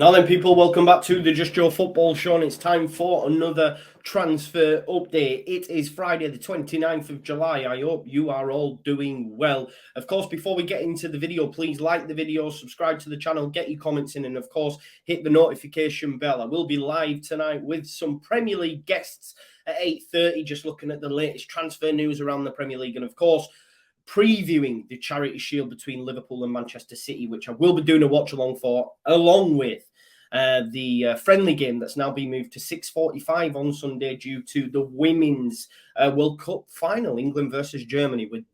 Now then, people, welcome back to the Just Joe Football Show, and it's time for another transfer update. It is Friday, the 29th of July. I hope you are all doing well. Of course, before we get into the video, please like the video, subscribe to the channel, get your comments in, and of course, hit the notification bell. I will be live tonight with some Premier League guests at 8:30, just looking at the latest transfer news around the Premier League, and of course, previewing the Charity Shield between Liverpool and Manchester City, which I will be doing a watch along for, along with the friendly game that's now been moved to 6:45 on Sunday due to the Women's World Cup final, England versus Germany, with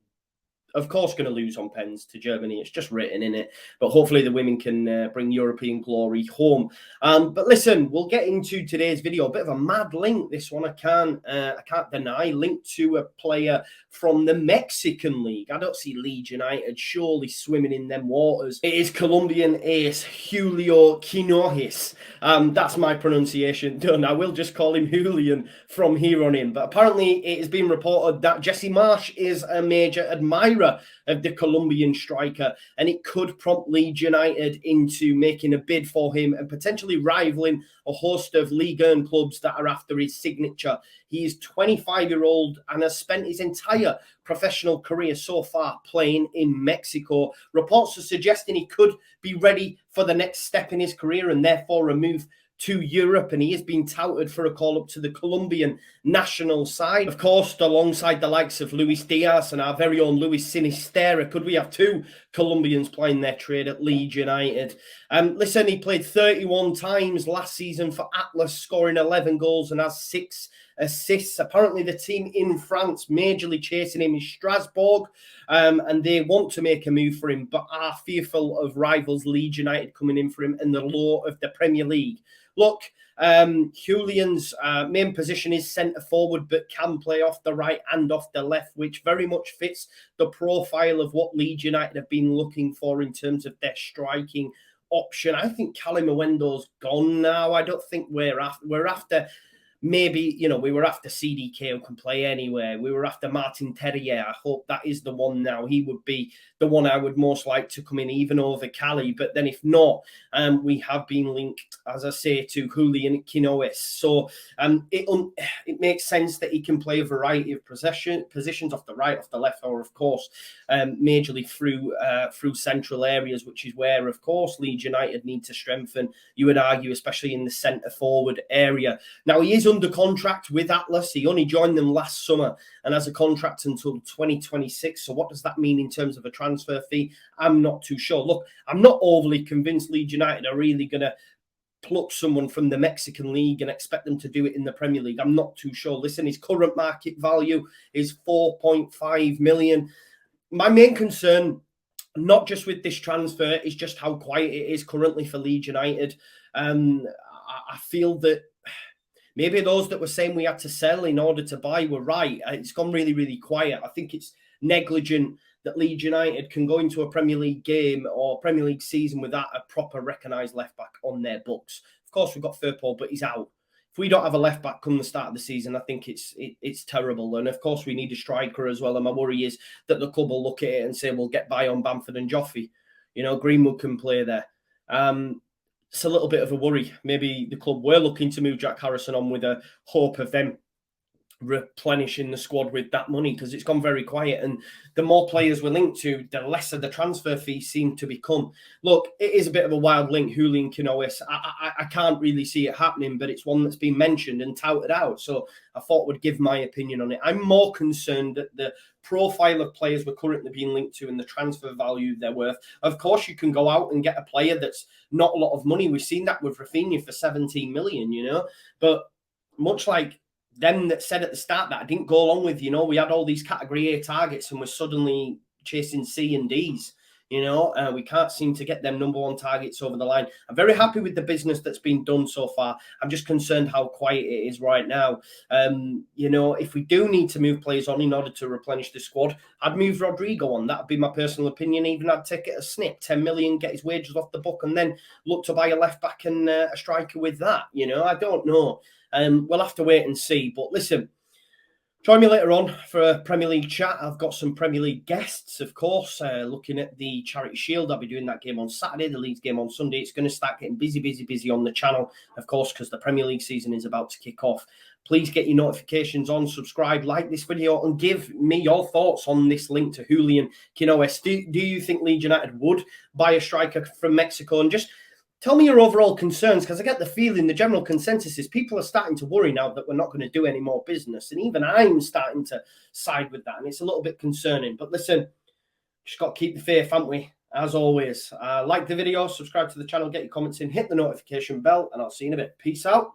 of course going to lose on pens to Germany. It's just written in it. But hopefully the women can bring European glory home. But listen, we'll get into today's video. A bit of a mad link, this one. I can't deny. Linked to a player from the Mexican League. I don't see Leeds United surely swimming in them waters. It is Colombian ace Julian Quinones. That's my pronunciation done. I will just call him Julian from here on in. But apparently it has been reported that Jesse Marsch is a major admirer of the Colombian striker, and it could prompt Leeds United into making a bid for him and potentially rivaling a host of Ligue 1 clubs that are after his signature. He is 25-year-old and has spent his entire professional career so far playing in Mexico. Reports are suggesting he could be ready for the next step in his career and therefore a move to Europe, and he is being touted for a call up to the Colombian national side. Of course, alongside the likes of Luis Diaz and our very own Luis Sinisterra, could we have two Colombians playing their trade at Leeds United? Listen, he played 31 times last season for Atlas, scoring 11 goals and has 6 assists. Apparently, the team in France majorly chasing him is Strasbourg, and they want to make a move for him, but are fearful of rivals Leeds United coming in for him in the law of the Premier League. Look, Julian's main position is centre forward, but can play off the right and off the left, which very much fits the profile of what Leeds United have been looking for in terms of their striking option. I think Callum Awendo's gone now. I don't think we're after. Maybe, we were after CDK, who can play anywhere. We were after Martin Terrier. I hope that is the one now. He would be the one I would most like to come in, even over Cali. But then if not, we have been linked, as I say, to Julian Quinones. So it makes sense that he can play a variety of positions off the right, off the left, or, of course, majorly through central areas, which is where, of course, Leeds United need to strengthen, you would argue, especially in the centre-forward area. Now, he is under contract with Atlas. He only joined them last summer and has a contract until 2026. So what does that mean in terms of a transfer fee? I'm not too sure. Look, I'm not overly convinced Leeds United are really going to pluck someone from the Mexican League and expect them to do it in the Premier League. I'm not too sure. Listen, his current market value is 4.5 million. My main concern, not just with this transfer, is just how quiet it is currently for Leeds United. I feel that maybe those that were saying we had to sell in order to buy were right. It's gone really, really quiet. I think it's negligent that Leeds United can go into a Premier League game or Premier League season without a proper recognised left-back on their books. Of course, we've got Firpo, but he's out. If we don't have a left-back come the start of the season, I think it's terrible. And, of course, we need a striker as well. And my worry is that the club will look at it and say, we'll get by on Bamford and Joffrey. Greenwood can play there. It's a little bit of a worry. Maybe the club were looking to move Jack Harrison on with a hope of them replenishing the squad with that money, because it's gone very quiet, and the more players we're linked to, the lesser the transfer fees seem to become. Look, it is a bit of a wild link, Julian Quinones. I can't really see it happening, but it's one that's been mentioned and touted out, so I thought would give my opinion on it. I'm more concerned that the profile of players we're currently being linked to and the transfer value they're worth. Of course, you can go out and get a player that's not a lot of money. We've seen that with Rafinha for 17 million, but much like them that said at the start that I didn't go along with, we had all these category A targets and we're suddenly chasing C and Ds. We can't seem to get them number one targets over the line. I'm very happy with the business that's been done so far. I'm just concerned how quiet it is right now. If we do need to move players on in order to replenish the squad, I'd move Rodrigo on. That'd be my personal opinion. Even I'd take it a snip, 10 million, get his wages off the book, and then look to buy a left back and a striker with that. I don't know. We'll have to wait and see. But listen, Join me later on for a Premier League chat. I've got some Premier League guests, of course, looking at the Charity Shield. I'll be doing that game on Saturday, the Leeds game on Sunday. It's going to start getting busy on the channel, of course, because the Premier League season is about to kick off. Please get your notifications on, subscribe, like this video, and give me your thoughts on this link to Julian Quinones. Do you think Leeds United would buy a striker from Mexico? And just tell me your overall concerns, because I get the feeling the general consensus is people are starting to worry now that we're not going to do any more business. And even I'm starting to side with that. And it's a little bit concerning. But listen, just got to keep the faith, haven't we? As always, like the video, subscribe to the channel, get your comments in, hit the notification bell, and I'll see you in a bit. Peace out.